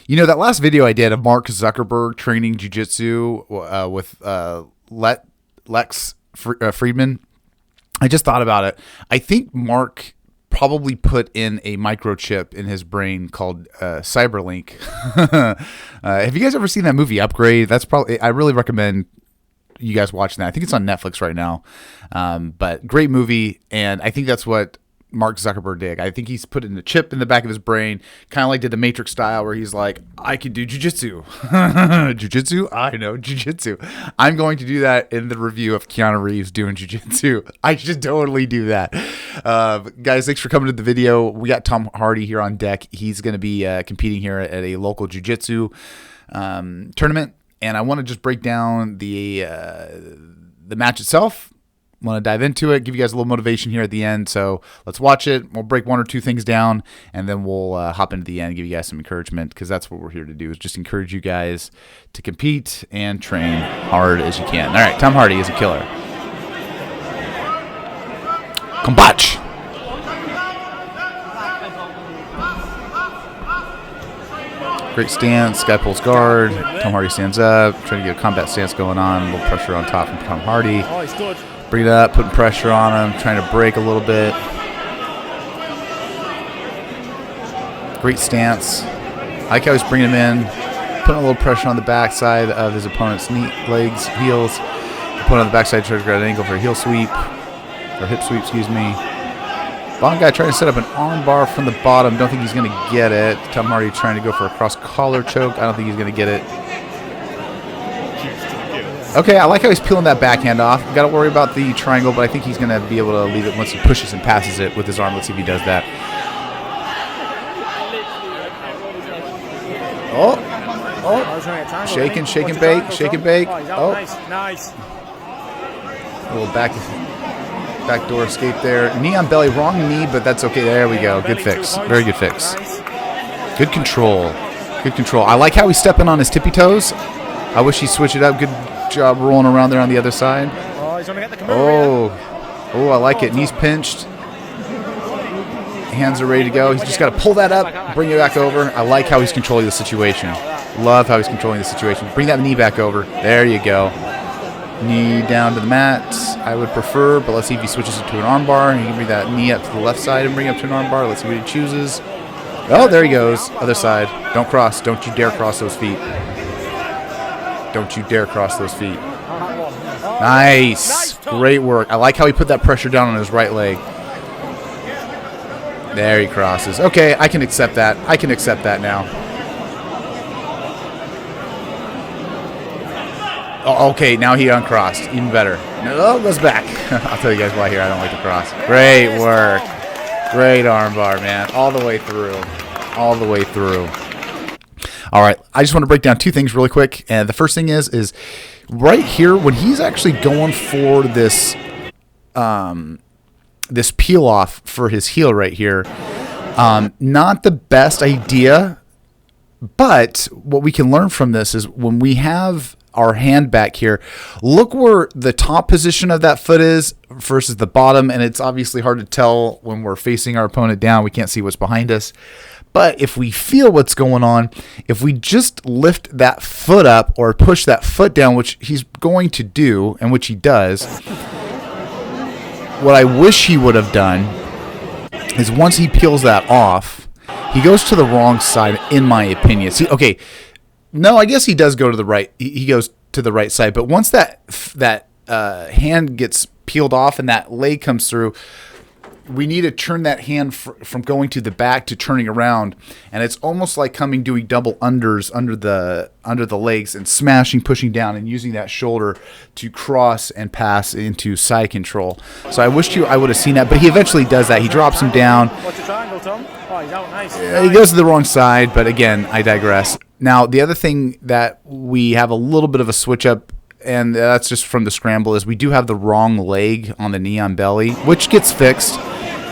You know, that last video I did of Mark Zuckerberg training jiu-jitsu with Lex Friedman, I just thought about it. I think Mark probably put in a microchip in his brain called Cyberlink. Have you guys ever seen that movie Upgrade? I really recommend you guys watching that. I think it's on Netflix right now. But great movie, and I think that's what Mark Zuckerberg did. I think he's put in a chip in the back of his brain, kind of like did the Matrix style, where he's like, I can do jujitsu. Jujitsu? I know jujitsu. I'm going to do that in the review of Keanu Reeves doing jujitsu. I should totally do that. Guys, thanks for coming to the video. We got Tom Hardy here on deck. He's going to be competing here at a local jujitsu tournament, and I want to just break down the match itself. Want to dive into it, give you guys a little motivation here at the end. So let's watch it. We'll break one or two things down, and then we'll hop into the end, give you guys some encouragement, because that's what we're here to do, is just encourage you guys to compete and train hard as you can. All right, Tom Hardy is a killer. Combate! Great stance. Guy pulls guard. Tom Hardy stands up, trying to get a combat stance going on. A little pressure on top from Tom Hardy. Oh, he's good. Bring it up, putting pressure on him, trying to break a little bit. Great stance. I like how he's bringing him in, putting a little pressure on the backside of his opponent's legs, heels. Opponent on the backside tries to grab an angle for a heel sweep, or hip sweep, excuse me. Bottom guy trying to set up an arm bar from the bottom. Don't think he's going to get it. Tom Hardy trying to go for a cross collar choke. I don't think he's going to get it. Okay, I like how he's peeling that backhand off. Got to worry about the triangle, but I think he's going to be able to leave it once he pushes and passes it with his arm. Let's see if he does that. Oh, shake and bake, shake and bake. Oh, nice. A little backdoor escape there. Knee on belly, wrong knee, but that's okay. There we go. Good fix. Very good fix. Good control. Good control. I like how he's stepping on his tippy toes. I wish he switched it up. Good job rolling around there on the other side. Oh, he's going to get the Kimura. Oh, I like it. Knees pinched. Hands are ready to go. He's just got to pull that up, bring it back over. I like how he's controlling the situation. Love how he's controlling the situation. Bring that knee back over. There you go. Knee down to the mat. I would prefer, but let's see if he switches it to an arm bar. He can bring that knee up to the left side and bring it up to an arm bar. Let's see what he chooses. Oh, there he goes. Other side. Don't cross. Don't you dare cross those feet. Don't you dare cross those feet. Nice. Great work. I like how he put that pressure down on his right leg. There he crosses. Okay, I can accept that. I can accept that now. Oh, okay, now he uncrossed. Even better. No, goes back. I'll tell you guys why here I don't like the cross. Great work. Great armbar, man. All the way through. All the way through. All right, I just want to break down two things really quick. And the first thing is right here, when he's actually going for this this peel off for his heel right here, not the best idea, but what we can learn from this is when we have our hand back here, look where the top position of that foot is versus the bottom, and it's obviously hard to tell when we're facing our opponent down. We can't see what's behind us. But if we feel what's going on, if we just lift that foot up or push that foot down, which he's going to do, and which he does, what I wish he would have done is once he peels that off, he goes to the wrong side, in my opinion. See, okay, no, I guess he does go to the right. He goes to the right side. But once that hand gets peeled off and that leg comes through, we need to turn that hand from going to the back to turning around, and it's almost like doing double unders under the legs and smashing, pushing down, and using that shoulder to cross and pass into side control. So I wished I would have seen that, but he eventually does that. He drops him down. What's the triangle, Tom? Oh, he's out. Nice. He goes to the wrong side, but again, I digress. Now, the other thing that we have a little bit of a switch up, and that's just from the scramble, is we do have the wrong leg on the knee on belly, which gets fixed.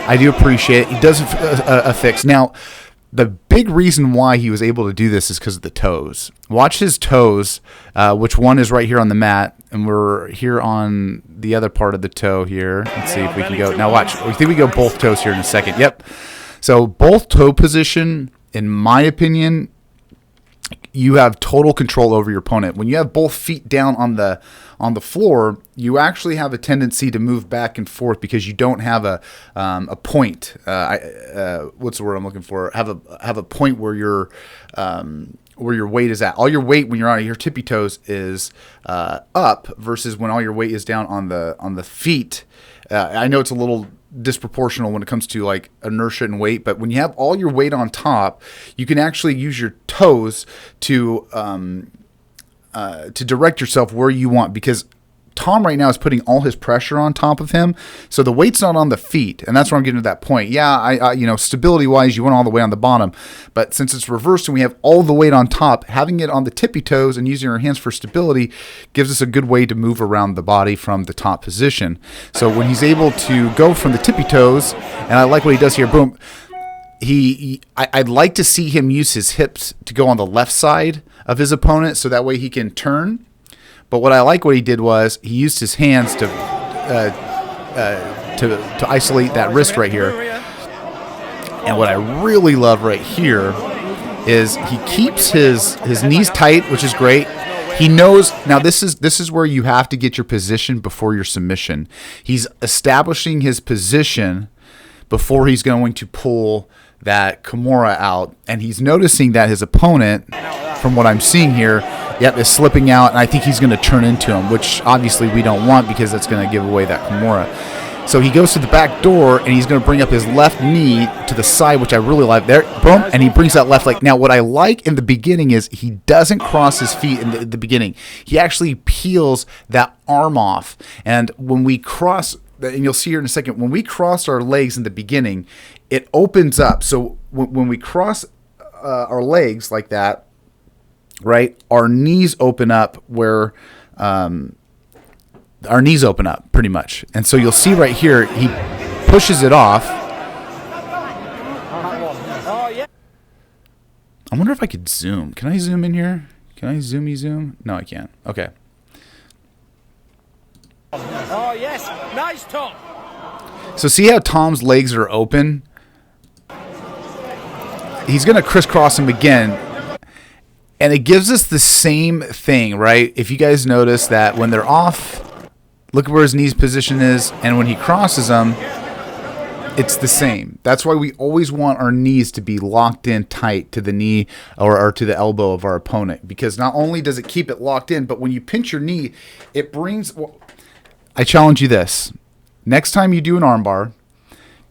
I do appreciate it. He does a fix. Now, the big reason why he was able to do this is because of the toes. Watch his toes, which one is right here on the mat, and we're here on the other part of the toe here. Let's see if we can go. Now, watch. We think we go both toes here in a second. Yep. So, both toe position, in my opinion, you have total control over your opponent. When you have both feet down on the floor, you actually have a tendency to move back and forth because you don't have a point. What's the word I'm looking for? Have a point where your weight is at. All your weight when you're on your tippy toes is up versus when all your weight is down on the feet. I know it's a little disproportional when it comes to like inertia and weight, but when you have all your weight on top, you can actually use your toes to direct yourself where you want, because Tom right now is putting all his pressure on top of him, so the weight's not on the feet, and that's where I'm getting to that point. Yeah, I stability wise, you want all the way on the bottom, but since it's reversed and we have all the weight on top, having it on the tippy toes and using our hands for stability gives us a good way to move around the body from the top position. So when he's able to go from the tippy toes, and I like what he does here, boom. I'd like to see him use his hips to go on the left side of his opponent, so that way he can turn. But what I like what he did was he used his hands to isolate that wrist right here. And what I really love right here is he keeps his knees tight, which is great. He knows now this is where you have to get your position before your submission. He's establishing his position before he's going to pull that Kimura out, and he's noticing that his opponent, from what I'm seeing here, is slipping out, and I think he's going to turn into him, which obviously we don't want because that's going to give away that Kimura. So he goes to the back door, and he's going to bring up his left knee to the side, which I really like. There, boom, and he brings that left leg. Now, what I like in the beginning is he doesn't cross his feet in the beginning. He actually peels that arm off, and when we cross, and you'll see here in a second, when we cross our legs in the beginning, it opens up. So when we cross our legs like that, right, our knees open up where our knees open up pretty much. And so you'll see right here, he pushes it off. I wonder if I could zoom. Can I zoom in here? Can I zoom? No, I can't. Okay. Oh, yes. Nice top. So see how Tom's legs are open? He's going to crisscross him again. And it gives us the same thing, right? If you guys notice that when they're off, look at where his knees position is. And when he crosses them, it's the same. That's why we always want our knees to be locked in tight to the knee or to the elbow of our opponent. Because not only does it keep it locked in, but when you pinch your knee, it brings... Well, I challenge you this. Next time you do an armbar,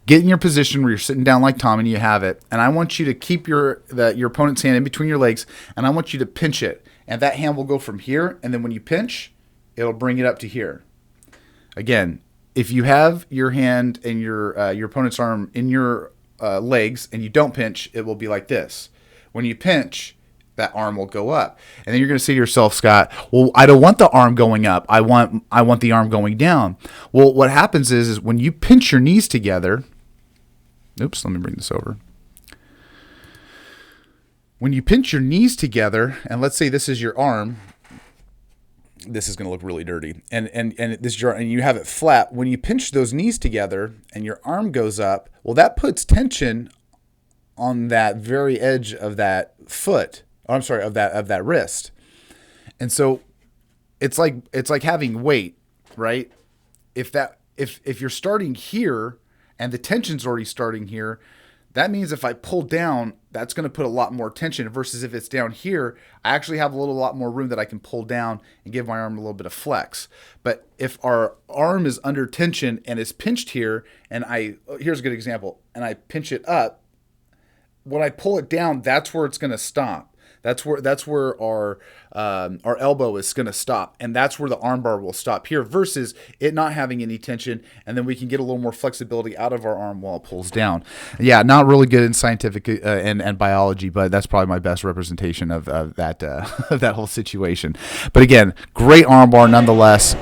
get in your position where you're sitting down like Tom and you have it. And I want you to keep your opponent's hand in between your legs, and I want you to pinch it. And that hand will go from here, and then when you pinch, it'll bring it up to here. Again, if you have your hand and your opponent's arm in your legs and you don't pinch, it will be like this. When you pinch, that arm will go up. And then you're going to say to yourself, Scott, well, I don't want the arm going up. I want the arm going down. Well, what happens is when you pinch your knees together, oops, let me bring this over. When you pinch your knees together, and let's say this is your arm, this is going to look really dirty. And this is your, and you have it flat. When you pinch those knees together and your arm goes up, well, that puts tension on that very edge of that foot. Oh, I'm sorry, of that wrist. And so it's like having weight, right? If you're starting here and the tension's already starting here, that means if I pull down, that's going to put a lot more tension versus if it's down here, I actually have a lot more room that I can pull down and give my arm a little bit of flex. But if our arm is under tension and is pinched here, and here's a good example, and I pinch it up, when I pull it down, that's where it's going to stop. That's where our elbow is going to stop, and that's where the armbar will stop here versus it not having any tension, and then we can get a little more flexibility out of our arm while it pulls down. Yeah, not really good in scientific and biology, but that's probably my best representation of that of that whole situation. But again, great armbar nonetheless.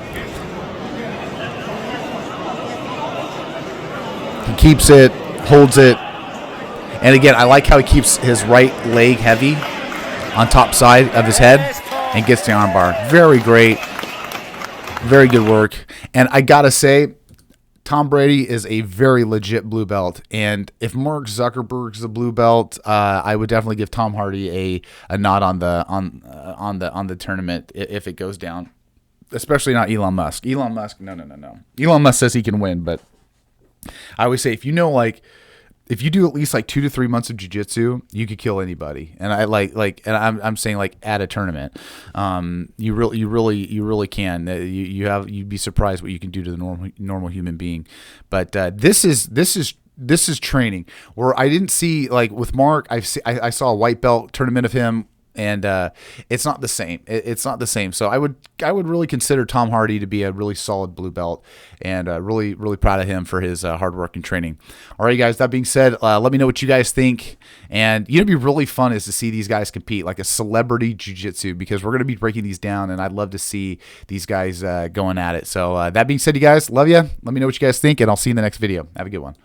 He keeps it, holds it, and again, I like how he keeps his right leg heavy on top side of his head and gets the armbar. Very great. Very good work. And I got to say, Tom Brady is a very legit blue belt, and if Mark Zuckerberg's a blue belt, I would definitely give Tom Hardy a nod on the tournament if it goes down. Especially not Elon Musk. Elon Musk, no. Elon Musk says he can win, but I always say if you do at least like 2 to 3 months of jiu-jitsu, you could kill anybody. And I and I'm saying like at a tournament, you really can. You'd be surprised what you can do to the normal human being. But this is training where I didn't see, like with Mark. I saw a white belt tournament of him. And it's not the same. It's not the same. So I would really consider Tom Hardy to be a really solid blue belt, and really proud of him for his hard work and training. All right, guys. That being said, let me know what you guys think. And it'd be really fun is to see these guys compete like a celebrity jiu-jitsu, because we're going to be breaking these down, and I'd love to see these guys going at it. So that being said, you guys, love you. Let me know what you guys think, and I'll see you in the next video. Have a good one.